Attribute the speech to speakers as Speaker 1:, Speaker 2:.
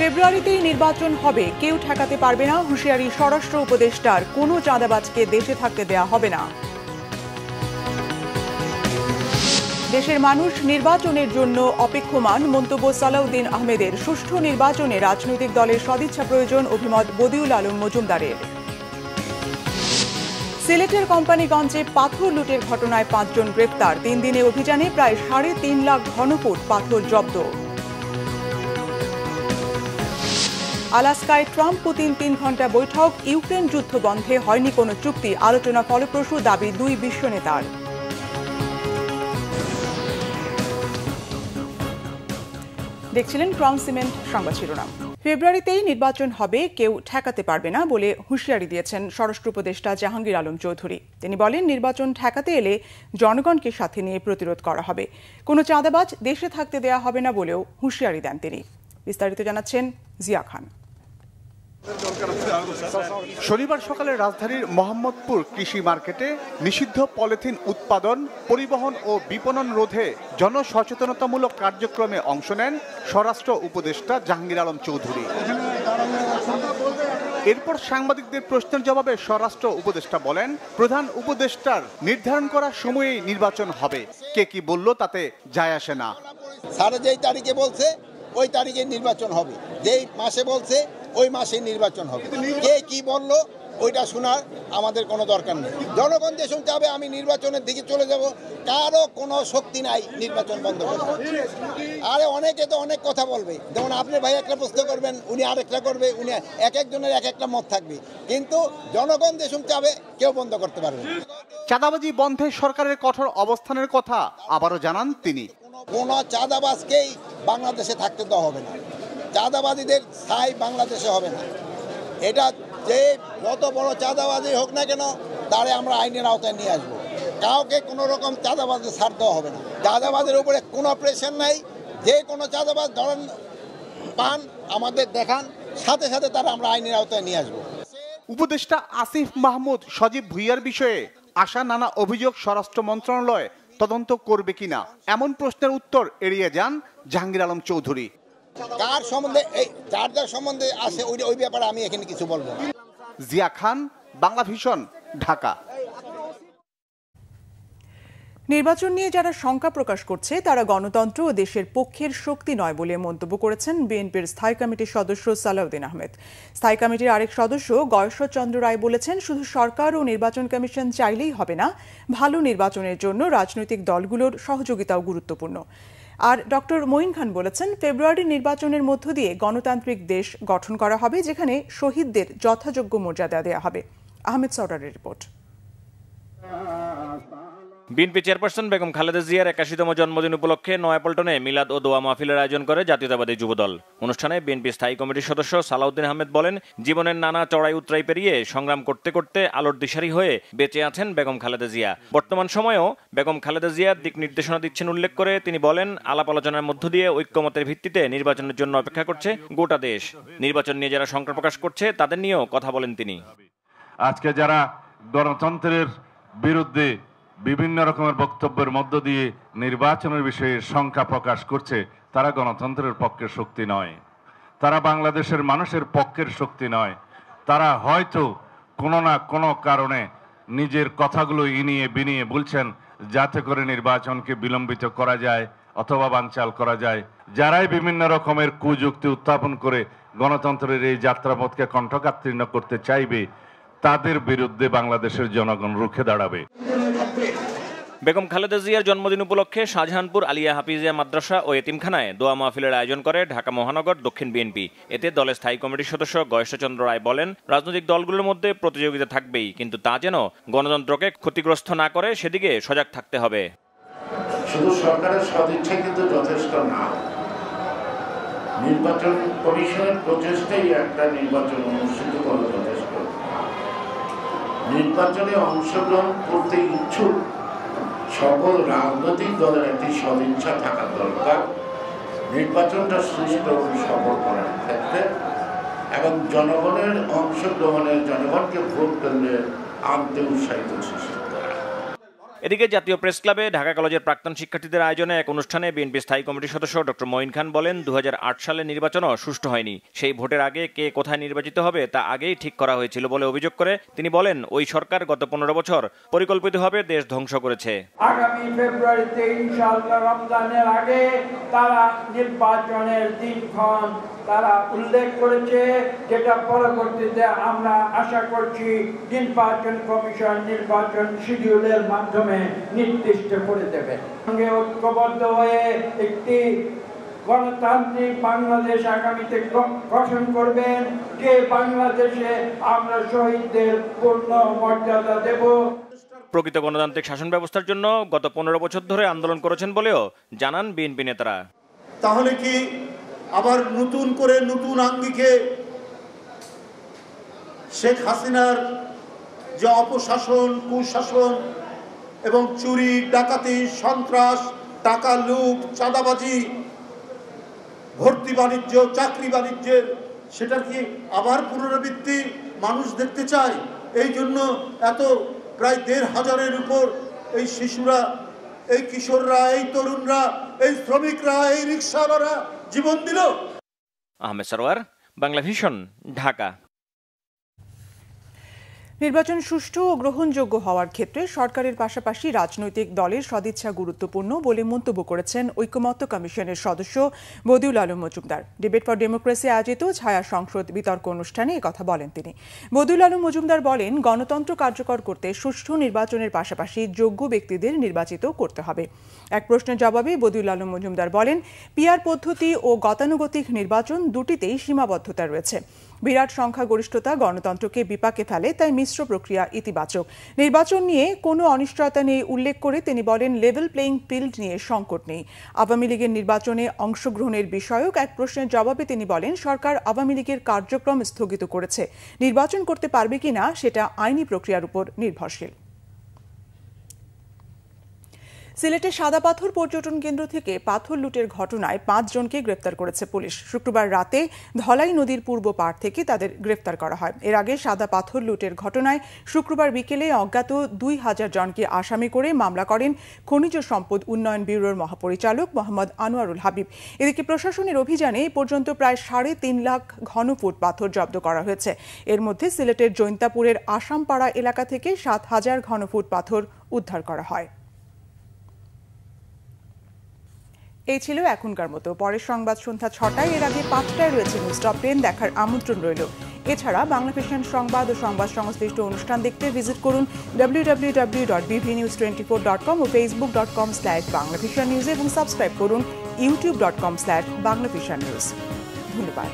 Speaker 1: ফেব্রুয়ারিতেই নির্বাচন হবে, কেউ ঠেকাতে পারবে না, হুঁশিয়ারি স্বরাষ্ট্র উপদেষ্টার। কোনো চাঁদাবাজকে দেশে থাকতে দেয়া হবে না। দেশের মানুষ নির্বাচনের জন্য অপেক্ষমান, মন্তব্য সালাউদ্দিন আহমেদের। সুষ্ঠু নির্বাচনে রাজনৈতিক দলের সদিচ্ছা প্রয়োজন, অভিমত বদিউল আলম মজুমদারের। সিলেটের কোম্পানিগঞ্জে পাথর লুটের ঘটনায় 5 জন গ্রেপ্তার। 3 দিনে অভিযানে প্রায় 3.5 লাখ ঘনফুট পাথর জব্দ। আলাস্কায় ট্রাম্প পুতিন 3 ঘণ্টা বৈঠক। ইউক্রেন যুদ্ধ বন্ধে হয়নি কোনো চুক্তি, আলোচনা ফলপ্রসূ, দাবি 2 বিশ্ব নেতার। দেখছিলেন ক্রাউন সিমেন্ট সংবাদ শিরোনাম। ফেব্রুয়ারিতেই নির্বাচন হবে, কেউ ঠেকাতে পারবে না বলে হুঁশিয়ারি দিয়েছেন স্বরাষ্ট্র উপদেষ্টা জাহাঙ্গীর আলম চৌধুরী। তিনি বলেন, নির্বাচন ঠেকাতে এলে জনগণকে সাথে নিয়ে প্রতিরোধ করা হবে, কোনো চাঁদাবাজ দেশে থাকতে দেয়া হবে না বলেও হুঁশিয়ারি দেন তিনি। বিস্তারিত জানাচ্ছেন জিয়া খান।
Speaker 2: শনিবার সকালে রাজধানীর মোহাম্মদপুর কৃষি মার্কেটে নিষিদ্ধ পলিথিন উৎপাদন, পরিবহন ও বিপণন রোধে জনসচেতনতামূলক কার্যক্রমে অংশ নেন স্বরাষ্ট্র উপদেষ্টা জাহাঙ্গীর আলম চৌধুরী। এরপর সাংবাদিকদের প্রশ্নের জবাবে স্বরাষ্ট্র উপদেষ্টা বলেন, প্রধান উপদেষ্টার নির্ধারণ করা সময়েই নির্বাচন হবে, কে কি বলল তাতে যায় আসে না।
Speaker 3: স্যার যেই তারিখে বলছে ওই তারিখে নির্বাচন হবে, যেই মাসে বলছে ওই মাসে নির্বাচন হবে। কে কি বললো ওইটা শোনার আমাদের কোনো দরকার নেই। জনগণ যে শুনতে হবে আমি নির্বাচনের দিকে চলে যাব, কারো কোনো শক্তি নাই নির্বাচন বন্ধ করবে। আরে অনেকে তো অনেক কথা বলবে, যেমন আপনি ভাই একটা প্রশ্ন করবেন, উনি আরেকটা করবে, উনি এক একজনের এক একটা মত থাকবে, কিন্তু জনগণ যে শুনতে হবে কেউ বন্ধ করতে পারবে।
Speaker 2: চাঁদাবাজি বন্ধে সরকারের কঠোর অবস্থানের কথা আবারও জানান তিনি।
Speaker 3: কোনো চাঁদাবাজকেই বাংলাদেশে থাকতে দেওয়া হবে না, চাঁদাবাদীদের স্থায়ী বাংলাদেশে হবে না। এটা যে যত বড় চাঁদাবাজি হোক না কেন, তারে আমরা আইনের আওতায় নিয়ে আসবো। কাউকে কোনো রকম চাঁদাবাজে ছাড় দেওয়া হবে না। চাঁদাবাজের উপরে কোনো প্রেশার নাই, যে কোনো চাঁদাবাজ ধরেন পান আমাদের দেখান, সাথে সাথে তারা আমরা আইনের আওতায় নিয়ে আসবো।
Speaker 2: উপদেষ্টা আসিফ মাহমুদ সজীব ভুইয়ার বিষয়ে আসা নানা অভিযোগ স্বরাষ্ট্র মন্ত্রণালয় তদন্ত করবে কিনা, এমন প্রশ্নের উত্তর এড়িয়ে যান জাহাঙ্গীর আলম চৌধুরী।
Speaker 3: কার সম্বন্ধে এই যার যার সম্বন্ধে আসে ওই ব্যাপারে আমি এখানে কিছু বলবো না।
Speaker 2: জিয়া খান, বাংলা ভিশন, ঢাকা।
Speaker 1: নির্বাচন নিয়ে যারা শঙ্কা প্রকাশ করছে তারা গণতন্ত্র ও দেশের পক্ষের শক্তি নয় বলে মন্তব্য করেছেন বিএনপির স্থায়ী কমিটির সদস্য সালাউদ্দিন আহমেদ। স্থায়ী কমিটির আরেক সদস্য গয়েশ্বর চন্দ্র রায় বলেছেন, শুধু সরকার ও নির্বাচন কমিশন চাইলেই হবে না, ভালো নির্বাচনের জন্য রাজনৈতিক দলগুলোর সহযোগিতাও গুরুত্বপূর্ণ। আর ডক্টর মঈন খান বলেছেন, ফেব্রুয়ারি নির্বাচনের মধ্য দিয়ে গণতান্ত্রিক দেশ গঠন করা হবে, যেখানে শহীদদের যথাযোগ্য মর্যাদা দেওয়া হবে। আহমেদ সওদারের রিপোর্ট।
Speaker 4: বিএনপি চেয়ারপারসন বেগম খালেদা জিয়ার 81তম জন্মদিন উপলক্ষে নয়াপল্টনে মিলাদ ও দোয়া মাহফিলের আয়োজন করে জাতীয়তাবাদী যুবদল। অনুষ্ঠানে বিএনপি স্থায়ী কমিটির সদস্য সালাউদ্দিন আহমেদ বলেন, জীবনের নানা চড়াই উতরাই পেরিয়ে সংগ্রাম করতে করতে আলোর দিশারি হয়ে বেঁচে আছেন বেগম খালেদা জিয়া। বর্তমান সময়েও বেগম খালেদা জিয়া দিক নির্দেশনা দিচ্ছেন উল্লেখ করে তিনি বলেন, আলাপ আলোচনার মধ্য দিয়ে ঐক্যমতের ভিত্তিতে নির্বাচনের জন্য অপেক্ষা করছে গোটা দেশ। নির্বাচন নিয়ে যারা শঙ্কা প্রকাশ করছে তাদের নিয়েও কথা বলেন তিনি।
Speaker 5: আজকে যারা গণতন্ত্রের বিরুদ্ধে বিভিন্ন রকমের বক্তব্যের মধ্য দিয়ে নির্বাচনের বিষয়ে শঙ্কা প্রকাশ করছে, তারা গণতন্ত্রের পক্ষের শক্তি নয়, তারা বাংলাদেশের মানুষের পক্ষের শক্তি নয়। তারা হয়তো কোনো না কোনো কারণে নিজের কথাগুলো ইনিয়ে বিনিয়ে বলছেন যাতে করে নির্বাচনকে বিলম্বিত করা যায় অথবা বানচাল করা যায়। যারাই বিভিন্ন রকমের কুযুক্তি উত্থাপন করে গণতন্ত্রের এই যাত্রাপথকে কণ্ঠকাত্তীর্ণ করতে চাইবে, তাদের বিরুদ্ধে বাংলাদেশের জনগণ রুখে দাঁড়াবে।
Speaker 4: বেগম খালেদা জিয়ার জন্মদিন উপলক্ষে শাহজাহানপুর আলিয়া হাফিজিয়া মাদ্রাসা ও এতিমখানায় দোয়া মাহফিলের আয়োজন করে ঢাকা মহানগর দক্ষিণ বিএনপি। এতে দলের স্থায়ী কমিটির সদস্য গয়েশ্বর চন্দ্র রায় বলেন, রাজনৈতিক দলগুলোর মধ্যে প্রতিযোগিতা থাকবেই, কিন্তু তা যেন গণতন্ত্রকে ক্ষতিগ্রস্ত না করে সেদিকে সজাগ থাকতে হবে।
Speaker 6: শুধু সরকারের সদিচ্ছা কিন্তু যথেষ্ট না, নির্বাচন কমিশনের প্রচেষ্টাই একটা নির্বাচন অনুষ্ঠিত করা যথেষ্ট। নির্বাচনে অংশগ্রহণ করতে ইচ্ছুক সকল রাজনৈতিক দলের একটি সদিচ্ছা থাকা দরকার নির্বাচনটা সুষ্ঠু ও সফল করার ক্ষেত্রে, এবং জনগণের অংশগ্রহণের, জনগণকে ভোট কেন্দ্রে আনতে উৎসাহিত করা।
Speaker 4: এদিকে জাতীয় প্রেস ক্লাবে ঢাকা কলেজের প্রাক্তন শিক্ষার্থীদের আয়োজনে এক অনুষ্ঠানে বিএনপি স্থায়ী কমিটির সদস্য ডক্টর মঈন খান বলেন 2008 সালে নির্বাচনও সুষ্ঠু হয়নি। সেই ভোটের আগে কে কোথায় নির্বাচিত হবে তা আগেই ঠিক করা হয়েছিল বলে অভিযোগ করে তিনি বলেন ওই সরকার গত 15 বছর পরিকল্পিতভাবে দেশ ধ্বংস করেছে।
Speaker 7: আগামী ফেব্রুয়ারিতে ইনশাআল্লাহ রমজানের আগে তারা নির্বাচনের দিনক্ষণ তারা উল্লেখ করেছে, যেটা পরবর্তীতে আমরা আশা করছি নির্বাচন কমিশন নির্বাচন শিডিউলের মাধ্যমে নির্দিষ্ট করে দেবে। সঙ্গে ঐক্যবদ্ধ হয়ে একটি গণতান্ত্রিক বাংলাদেশ আগামীতে গঠন করবেন, যে বাংলাদেশে আমরা শহীদদের পূর্ণ মর্যাদা দেব।
Speaker 4: প্রকৃত গণতান্ত্রিক শাসন ব্যবস্থার জন্য গত 15 বছর ধরে আন্দোলন করেছেন বলেও জানান বিএনপি নেতারা।
Speaker 8: তাহলে কি আবার নতুন করে নতুন আঙ্গিকে শেখ হাসিনার যে অপশাসন, কুশাসন এবং চুরি, ডাকাতি, সন্ত্রাস, টাকা লুট, চাঁদাবাজি, ভর্তি বাণিজ্য, চাকরি বাণিজ্যের সেটার কি আবার পুনরাবৃত্তি মানুষ দেখতে চায়? এই জন্য এত প্রায় ১৫০০-এর উপর এই শিশুরা, এই কিশোররা, এই তরুণরা, এই শ্রমিকরা, এই রিক্সাওয়ালারা জীবন দিল।
Speaker 4: আহমেদ সরওয়ার, বাংলা ভিশন, ঢাকা।
Speaker 1: নির্বাচন সুষ্ঠু ও গ্রহণযোগ্য হওয়ার ক্ষেত্রে সরকারের পাশাপাশি রাজনৈতিক দলের সদিচ্ছা গুরুত্বপূর্ণ বলে মন্তব্য করেছেন ঐকমত্য কমিশনের সদস্য Badiul Alam Majumdar. Debate for democracy আয়োজিত ছায়া সংসদ বিতর্ক অনুষ্ঠানে একথা বলেন তিনি। বদিউল আলম মজুমদার বলেন, গণতন্ত্র কার্যকর করতে সুষ্ঠু নির্বাচনের পাশাপাশি যোগ্য ব্যক্তিদের নির্বাচিত করতে হবে। এক প্রশ্নের জবাবে বদিউল আলম মজুমদার বলেন, পিআর পদ্ধতি ও গতানুগতিক নির্বাচন দুটিতেই সীমাবদ্ধতা রয়েছে। বিরাট সংখ্যাগরিষ্ঠতা গণতন্ত্রকে বিপাকে ফেলে, তাই মিশ্র প্রক্রিয়া ইতিবাচক। নির্বাচন নিয়ে কোনো অনিশ্চয়তা নেই উল্লেখ করে তিনি বলেন, লেভেল প্লেইং ফিল্ড নিয়ে সংকট নেই। আওয়ামী লীগের নির্বাচনে অংশগ্রহণের বিষয়ক এক প্রশ্নের জবাবে তিনি বলেন, সরকার আওয়ামী লীগের কার্যক্রম স্থগিত করেছে। নির্বাচন করতে পারবে কিনা সেটা আইনি প্রক্রিয়ার উপর নির্ভরশীল। সিলেটে সাদা পাথর পর্যটন কেন্দ্র থেকে পাথর লুটের ঘটনায় ৫ জনকে গ্রেপ্তার করেছে পুলিশ। শুক্রবার রাতে ধলাই নদীর পূর্ব পাড় থেকে তাদের গ্রেপ্তার করা হয়। এর আগে সাদা পাথর লুটের ঘটনায় শুক্রবার বিকেলে অজ্ঞাত ২,০০০ জনকে আসামি করে মামলা করেন খনিজ সম্পদ উন্নয়ন ব্যুরোর মহাপরিচালক মোহাম্মদ আনোয়ারুল হাবিব। এদিকে প্রশাসনের অভিযানে এ পর্যন্ত প্রায় ৩.৫ লাখ ঘনফুট পাথর জব্দ করা হয়েছে। এর মধ্যে সিলেটের জৈন্তাপুরের আসামপাড়া এলাকা থেকে ৭,০০০ ঘনফুট পাথর উদ্ধার করা হয়। এই ছিল এখনকার মতো। পরের সংবাদ সন্ধ্যা ৬টায়, এর আগে ৫টায় রয়েছে নিউজ টপ 10 দেখার আমন্ত্রণ রইল। এছাড়া বাংলা ভিশন সংবাদ ও সংবাদ সংশ্লিষ্ট অনুষ্ঠান দেখতে ভিজিট করুন www.bvnews24.com ও facebook.com/banglavishannews এবং সাবস্ক্রাইব করুন youtube.com/banglavishannews। ধন্যবাদ।